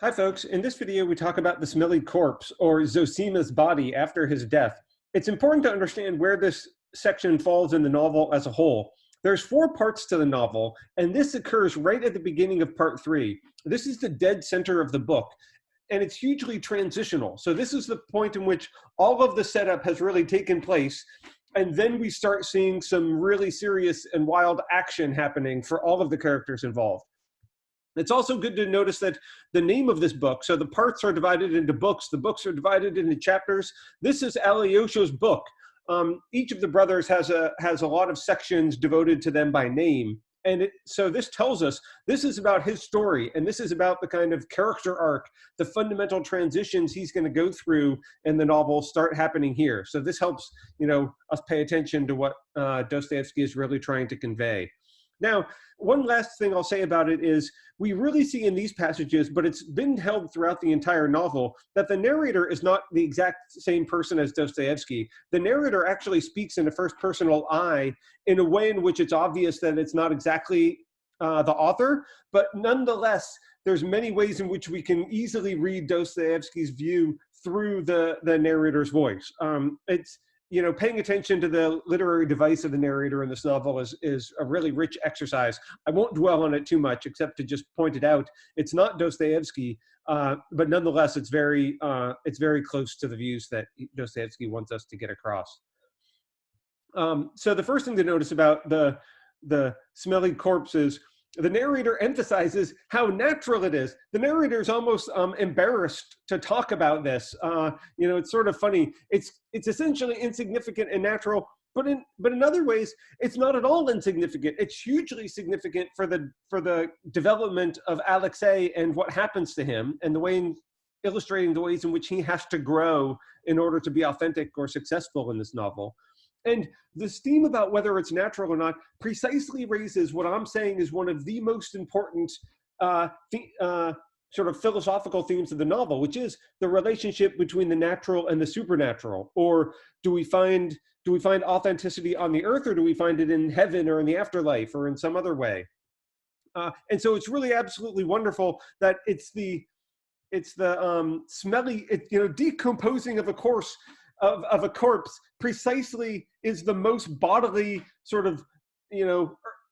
Hi, folks. In this video, we talk about the Smelly corpse, or Zosima's body after his death. It's important to understand where this section falls in the novel as a whole. There's four parts to the novel, and this occurs right at the beginning of part three. This is the dead center of the book, and it's hugely transitional. So this is the point in which all of the setup has really taken place, and then we start seeing some really serious and wild action happening for all of the characters involved. It's also good to notice that the name of this book, so the parts are divided into books, the books are divided into chapters. This is Alyosha's book. Each of the brothers has a lot of sections devoted to them by name. And so this tells us this is about his story, and this is about the kind of character arc, the fundamental transitions he's going to go through in the novel start happening here. So this helps, us pay attention to what Dostoevsky is really trying to convey. Now, one last thing I'll say about it is we really see in these passages, but it's been held throughout the entire novel, that the narrator is not the exact same person as Dostoevsky. The narrator actually speaks in a first personal I in a way in which it's obvious that it's not exactly the author, but nonetheless, there's many ways in which we can easily read Dostoevsky's view through the narrator's voice. Paying attention to the literary device of the narrator in this novel is a really rich exercise. I won't dwell on it too much, except to just point it out. It's not Dostoevsky, but nonetheless, it's very close to the views that Dostoevsky wants us to get across. So the first thing to notice about the smelly corpse is the narrator emphasizes how natural it is. The narrator is almost embarrassed to talk about this. It's sort of funny. It's essentially insignificant and natural, but in other ways, it's not at all insignificant. It's hugely significant for the development of Alexei and what happens to him, and illustrating the ways in which he has to grow in order to be authentic or successful in this novel. And this theme about whether it's natural or not precisely raises what I'm saying is one of the most important sort of philosophical themes of the novel, which is the relationship between the natural and the supernatural. Or do we find authenticity on the earth, or do we find it in heaven or in the afterlife or in some other way? And so it's really absolutely wonderful that it's the smelly, decomposing of a corpse precisely is the most bodily sort of,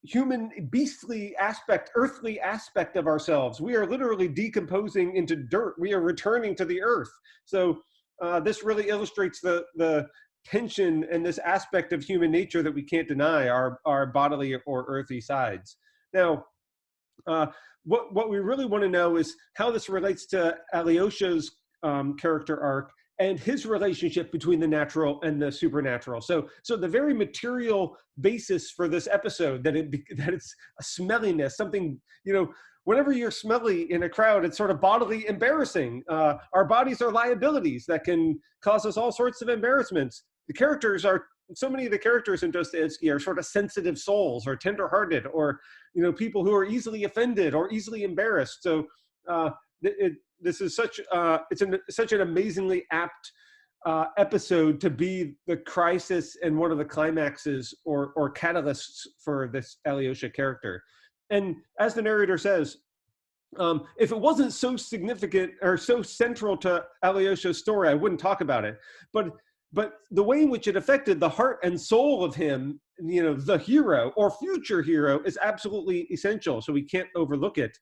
human beastly aspect, earthly aspect of ourselves. We are literally decomposing into dirt. We are returning to the earth. So this really illustrates the tension and this aspect of human nature that we can't deny, our bodily or earthy sides. Now, what we really want to know is how this relates to Alyosha's character arc and his relationship between the natural and the supernatural. So the very material basis for this episode, that it's a smelliness, something, whenever you're smelly in a crowd, it's sort of bodily embarrassing. Our bodies are liabilities that can cause us all sorts of embarrassments. So many of the characters in Dostoevsky are sort of sensitive souls or tenderhearted, or, people who are easily offended or easily embarrassed. So this is such an amazingly apt episode to be the crisis and one of the climaxes or catalysts for this Alyosha character. And as the narrator says, if it wasn't so significant or so central to Alyosha's story, I wouldn't talk about it. But the way in which it affected the heart and soul of him, the hero or future hero, is absolutely essential. So we can't overlook it.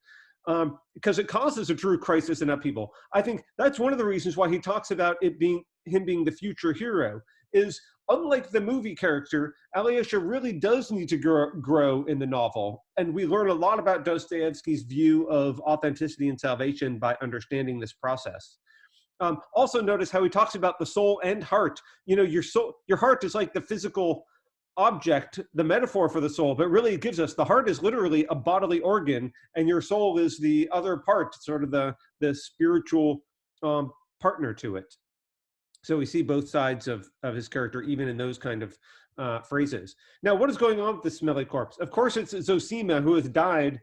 Because it causes a true crisis and upheaval. I think that's one of the reasons why he talks about him being the future hero, is unlike the movie character, Alyosha really does need to grow in the novel. And we learn a lot about Dostoevsky's view of authenticity and salvation by understanding this process. Also notice how he talks about the soul and heart. Your heart is like the physical object, the metaphor for the soul, but really it gives us the heart is literally a bodily organ, and your soul is the other part, sort of the spiritual partner to it. So we see both sides of his character, even in those kind of phrases. Now, what is going on with the smelly corpse? Of course, it's Zosima who has died,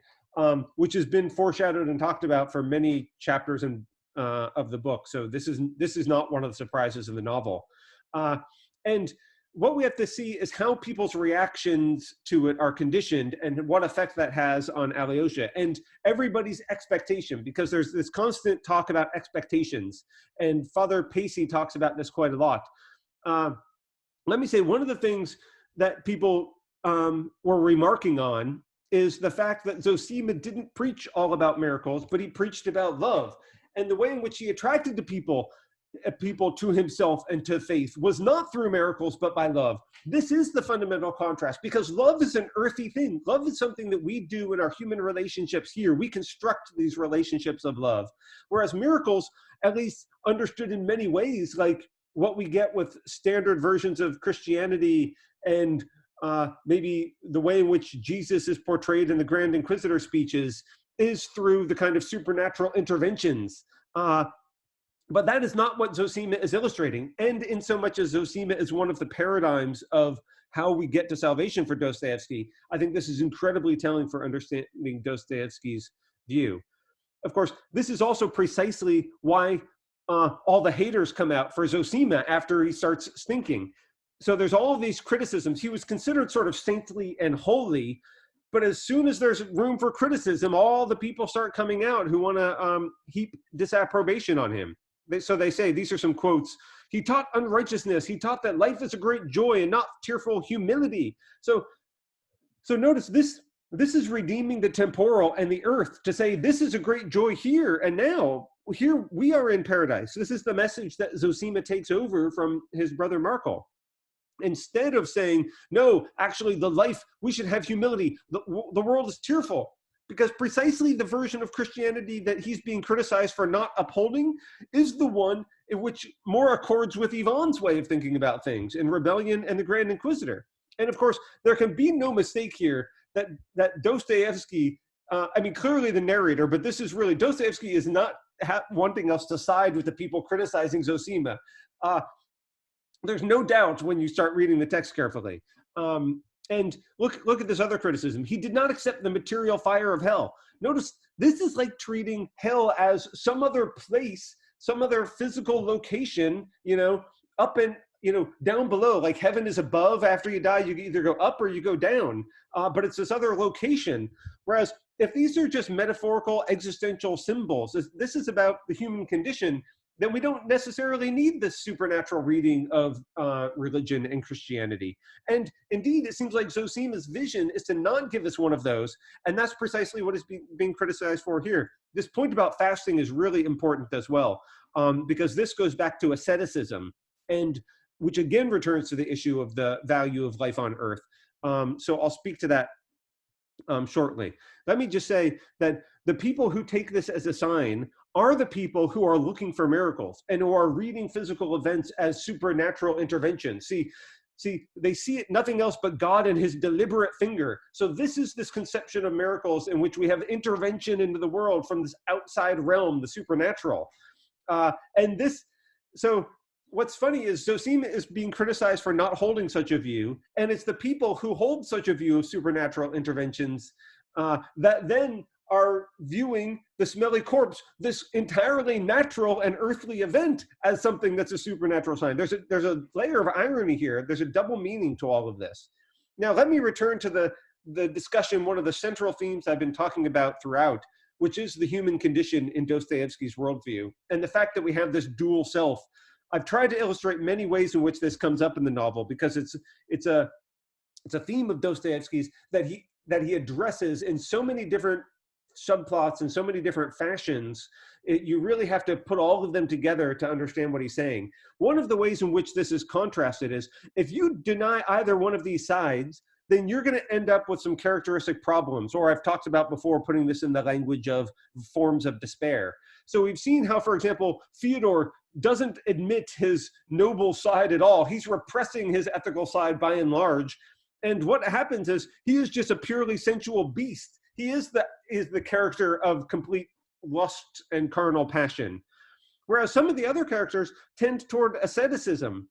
which has been foreshadowed and talked about for many chapters of the book. So this is not one of the surprises of the novel. And what we have to see is how people's reactions to it are conditioned and what effect that has on Alyosha and everybody's expectation, because there's this constant talk about expectations. And Father Pacey talks about this quite a lot. Let me say, one of the things that people were remarking on is the fact that Zosima didn't preach all about miracles, but he preached about love. And the way in which he attracted the people to himself and to faith was not through miracles, but by love. This is the fundamental contrast, because love is an earthy thing. Love is something that we do in our human relationships here. We construct these relationships of love. Whereas miracles, at least understood in many ways, like what we get with standard versions of Christianity and maybe the way in which Jesus is portrayed in the Grand Inquisitor speeches, is through the kind of supernatural interventions. But that is not what Zosima is illustrating. And in so much as Zosima is one of the paradigms of how we get to salvation for Dostoevsky, I think this is incredibly telling for understanding Dostoevsky's view. Of course, this is also precisely why all the haters come out for Zosima after he starts stinking. So there's all of these criticisms. He was considered sort of saintly and holy, but as soon as there's room for criticism, all the people start coming out who want to heap disapprobation on him. So they say, these are some quotes: he taught unrighteousness. He taught that life is a great joy and not tearful humility. So notice this is redeeming the temporal and the earth to say, this is a great joy here and now. Here we are in paradise. This is the message that Zosima takes over from his brother Markel. Instead of saying, no, actually the life, we should have humility. The world is tearful. Because precisely the version of Christianity that he's being criticized for not upholding is the one in which more accords with Ivan's way of thinking about things in Rebellion and the Grand Inquisitor. And of course, there can be no mistake here that Dostoevsky, clearly the narrator, but this is really, Dostoevsky is not wanting us to side with the people criticizing Zosima. There's no doubt when you start reading the text carefully. And look at this other criticism. He did not accept the material fire of hell. Notice, this is like treating hell as some other place, some other physical location, up and, down below. Like heaven is above. After you die, you either go up or you go down. But it's this other location. Whereas if these are just metaphorical existential symbols, this is about the human condition, then we don't necessarily need this supernatural reading of religion and Christianity. And indeed, it seems like Zosima's vision is to not give us one of those. And that's precisely what is being criticized for here. This point about fasting is really important as well, because this goes back to asceticism, and which again returns to the issue of the value of life on earth. So I'll speak to that shortly. Let me just say that the people who take this as a sign are the people who are looking for miracles and who are reading physical events as supernatural intervention. See, they see it nothing else but God and his deliberate finger. So this is this conception of miracles in which we have intervention into the world from this outside realm, the supernatural. So what's funny is Zosima is being criticized for not holding such a view, and it's the people who hold such a view of supernatural interventions that then are viewing the smelly corpse, this entirely natural and earthly event, as something that's a supernatural sign. There's a layer of irony here. There's a double meaning to all of this. Now, let me return to the discussion, one of the central themes I've been talking about throughout, which is the human condition in Dostoevsky's worldview, and the fact that we have this dual self. I've tried to illustrate many ways in which this comes up in the novel, because it's a theme of Dostoevsky's that he addresses in so many different subplots and so many different fashions. You really have to put all of them together to understand what he's saying. One of the ways in which this is contrasted is, if you deny either one of these sides, then you're going to end up with some characteristic problems, or I've talked about before, putting this in the language of forms of despair. So we've seen how, for example, Fyodor doesn't admit his noble side at all. He's repressing his ethical side by and large. And what happens is he is just a purely sensual beast. He is the character of complete lust and carnal passion. Whereas some of the other characters tend toward asceticism.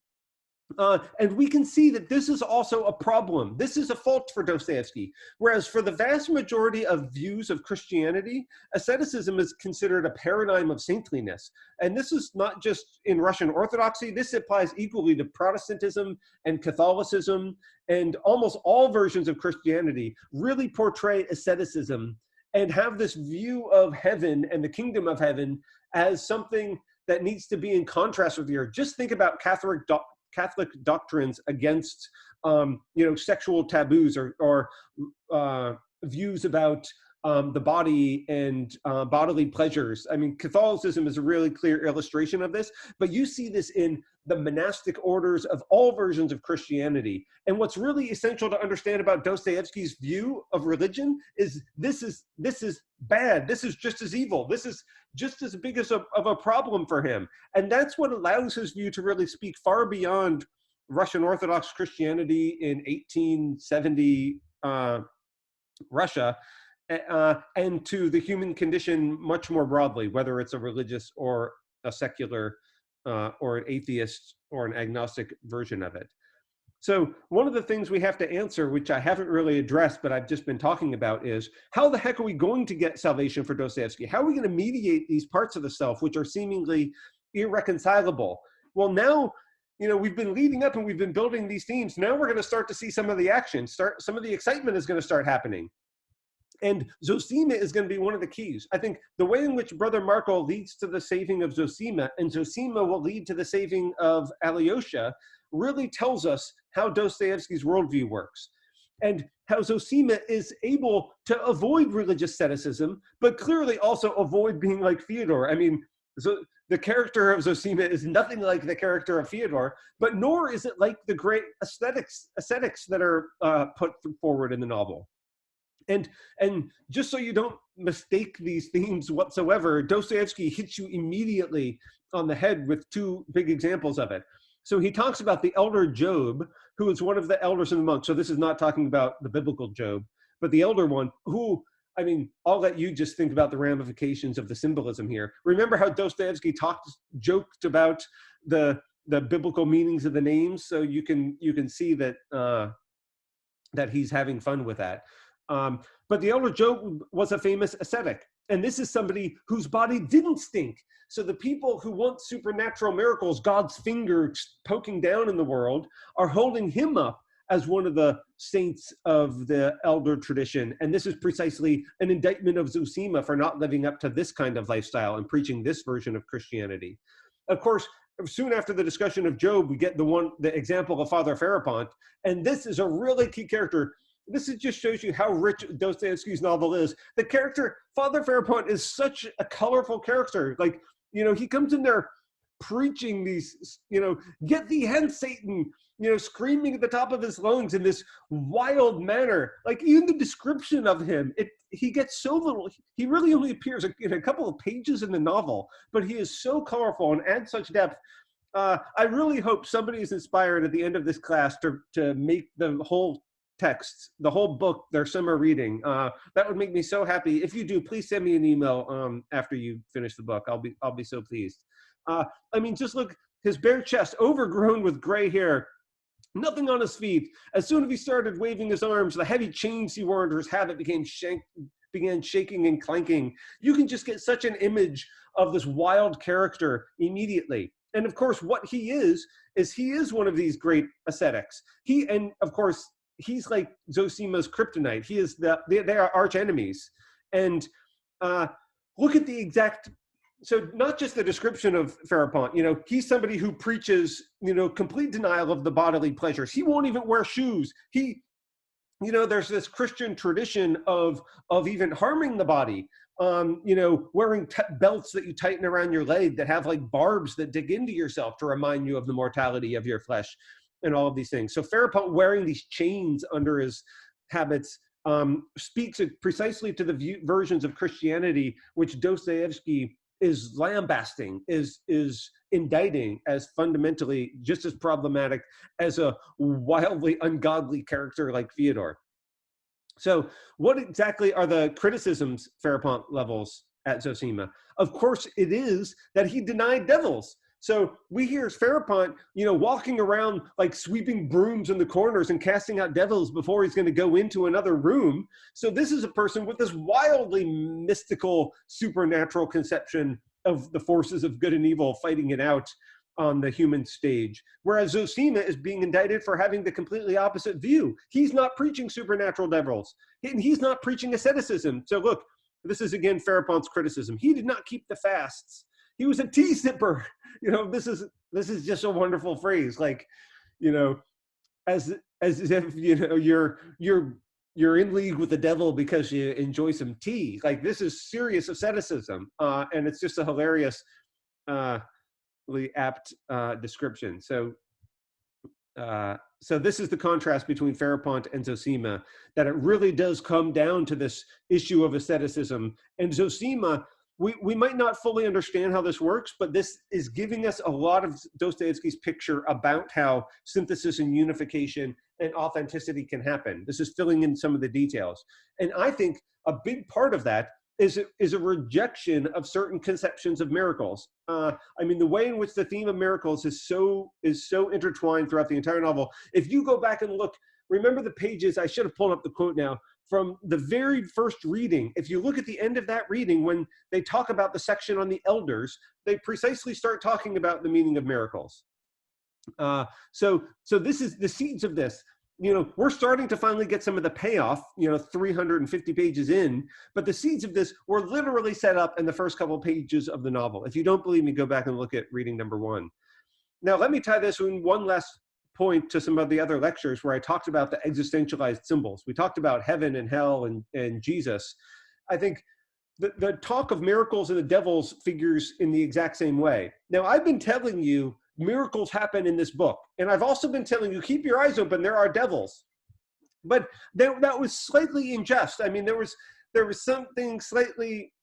And we can see that this is also a problem. This is a fault for Dostoevsky. Whereas for the vast majority of views of Christianity, asceticism is considered a paradigm of saintliness. And this is not just in Russian Orthodoxy. This applies equally to Protestantism and Catholicism, and almost all versions of Christianity really portray asceticism and have this view of heaven and the kingdom of heaven as something that needs to be in contrast with the earth. Just think about Catholic doctrines against sexual taboos or views about the body and bodily pleasures. I mean, Catholicism is a really clear illustration of this, but you see this in the monastic orders of all versions of Christianity. And what's really essential to understand about Dostoevsky's view of religion is this is bad. This is just as evil. This is just as big of a problem for him. And that's what allows his view to really speak far beyond Russian Orthodox Christianity in 1870 Russia, and to the human condition much more broadly, whether it's a religious or a secular or an atheist or an agnostic version of it. So one of the things we have to answer, which I haven't really addressed, but I've just been talking about, is how the heck are we going to get salvation for Dostoevsky? How are we going to mediate these parts of the self, which are seemingly irreconcilable? Well, now, we've been leading up and we've been building these themes. Now we're going to start to see some of the action, some of the excitement is going to start happening. And Zosima is going to be one of the keys. I think the way in which Brother Marco leads to the saving of Zosima, and Zosima will lead to the saving of Alyosha, really tells us how Dostoevsky's worldview works. And how Zosima is able to avoid religious asceticism, but clearly also avoid being like Fyodor. I mean, the character of Zosima is nothing like the character of Fyodor, but nor is it like the great ascetics that are put forward in the novel. And just so you don't mistake these themes whatsoever, Dostoevsky hits you immediately on the head with two big examples of it. So he talks about the elder Job, who is one of the elders and the monks. So this is not talking about the biblical Job, but the elder one, who, I mean, I'll let you just think about the ramifications of the symbolism here. Remember how Dostoevsky joked about the biblical meanings of the names? So you can see that that he's having fun with that. But the elder Job was a famous ascetic. And this is somebody whose body didn't stink. So the people who want supernatural miracles, God's finger poking down in the world, are holding him up as one of the saints of the elder tradition. And this is precisely an indictment of Zosima for not living up to this kind of lifestyle and preaching this version of Christianity. Of course, soon after the discussion of Job, we get the example of Father Farapont. And this is a really key character. This just shows you how rich Dostoevsky's novel is. The character, Father Farapont, is such a colorful character. Like, he comes in there preaching these, get thee hence, Satan, screaming at the top of his lungs in this wild manner. Like, even the description of him, he gets so little. He really only appears in a couple of pages in the novel, but he is so colorful and adds such depth. I really hope somebody is inspired at the end of this class to make the whole text, the whole book, their summer reading. That would make me so happy. If you do, please send me an email after you finish the book. I'll be so pleased. I mean, just look, his bare chest, overgrown with gray hair, nothing on his feet. As soon as he started waving his arms, the heavy chains he wore under his habit began shaking and clanking. You can just get such an image of this wild character immediately. And of course, what he is one of these great ascetics. He's like Zosima's kryptonite. They are arch enemies. And look at the exact, so not just the description of Farapont, he's somebody who preaches, complete denial of the bodily pleasures. He won't even wear shoes. There's this Christian tradition of even harming the body, wearing belts that you tighten around your leg that have like barbs that dig into yourself to remind you of the mortality of your flesh. And all of these things. So Farapont wearing these chains under his habits speaks precisely to the versions of Christianity which Dostoevsky is lambasting, is indicting as fundamentally just as problematic as a wildly ungodly character like Fyodor. So what exactly are the criticisms Farapont levels at Zosima? Of course, it is that he denied devils. So we hear Ferapont, walking around like sweeping brooms in the corners and casting out devils before he's going to go into another room. So this is a person with this wildly mystical, supernatural conception of the forces of good and evil fighting it out on the human stage. Whereas Zosima is being indicted for having the completely opposite view. He's not preaching supernatural devils. He's not preaching asceticism. So look, this is again Ferapont's criticism. He did not keep the fasts. He was a tea sipper. This is just a wonderful phrase. Like, as if you're in league with the devil because you enjoy some tea. Like, this is serious asceticism, and it's just a hilarious, apt description. So this is the contrast between Ferapont and Zosima, that it really does come down to this issue of asceticism. And Zosima, we might not fully understand how this works, but this is giving us a lot of Dostoevsky's picture about how synthesis and unification and authenticity can happen. This is filling in some of the details. And I think a big part of that is a rejection of certain conceptions of miracles. The way in which the theme of miracles is so intertwined throughout the entire novel. If you go back and look, remember the pages, I should have pulled up the quote now, from the very first reading. If you look at the end of that reading, when they talk about the section on the elders, they precisely start talking about the meaning of miracles. So this is the seeds of this. We're starting to finally get some of the payoff, 350 pages in, but the seeds of this were literally set up in the first couple of pages of the novel. If you don't believe me, go back and look at reading number 1. Now, let me tie this in one last point to some of the other lectures where I talked about the existentialized symbols. We talked about heaven and hell and Jesus. I think the talk of miracles and the devils figures in the exact same way. Now, I've been telling you miracles happen in this book. And I've also been telling you, keep your eyes open, there are devils. But that was slightly unjust. There was something slightly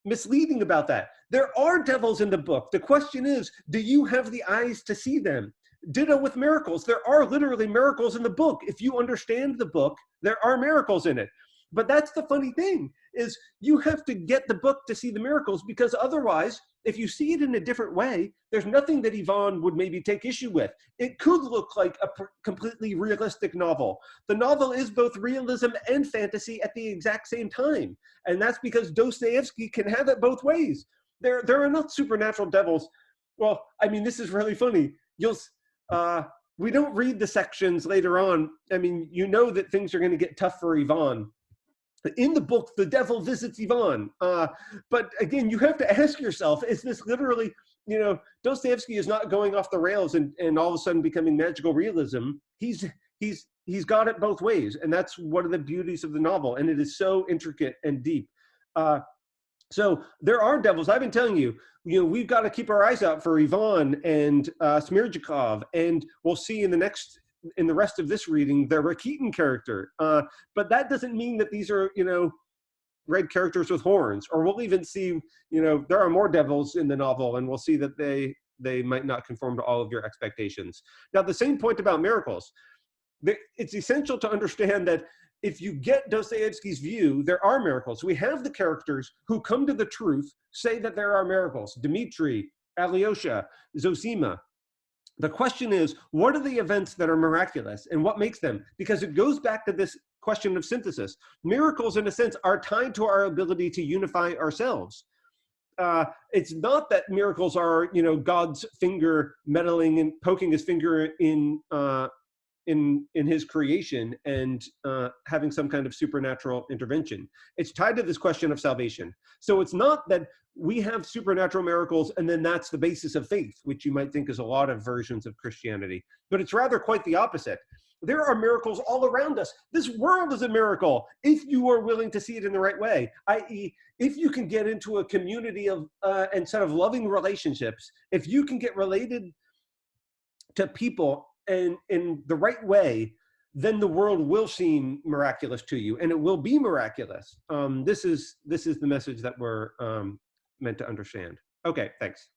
misleading about that. There are devils in the book. The question is, do you have the eyes to see them? Ditto with miracles. There are literally miracles in the book. If you understand the book, there are miracles in it. But that's the funny thing, is you have to get the book to see the miracles, because otherwise, if you see it in a different way, there's nothing that Yvonne would maybe take issue with. It could look like a completely realistic novel. The novel is both realism and fantasy at the exact same time. And that's because Dostoevsky can have it both ways. There are not supernatural devils. Well, this is really funny. We don't read the sections later on. That things are going to get tough for Yvonne. In the book, the devil visits Yvonne. But again, you have to ask yourself, is this literally, Dostoevsky is not going off the rails and all of a sudden becoming magical realism. He's got it both ways. And that's one of the beauties of the novel. And it is so intricate and deep. So there are devils. I've been telling you, we've got to keep our eyes out for Yvonne and Smirjikov. And we'll see in the rest of this reading, the Rakitin character. But that doesn't mean that these are, red characters with horns. Or we'll even see, there are more devils in the novel, and we'll see that they might not conform to all of your expectations. Now, the same point about miracles. It's essential to understand that if you get Dostoevsky's view, there are miracles. We have the characters who come to the truth, say that there are miracles. Dmitri, Alyosha, Zosima. The question is, what are the events that are miraculous and what makes them? Because it goes back to this question of synthesis. Miracles, in a sense, are tied to our ability to unify ourselves. It's not that miracles are, God's finger meddling and poking his finger in his creation and having some kind of supernatural intervention. It's tied to this question of salvation. So it's not that we have supernatural miracles and then that's the basis of faith, which you might think is a lot of versions of Christianity, but it's rather quite the opposite. There are miracles all around us. This world is a miracle if you are willing to see it in the right way, i.e., if you can get into a community of and set of loving relationships, if you can get related to people and in the right way, then the world will seem miraculous to you, and it will be miraculous. This is the message that we're meant to understand. Okay, thanks.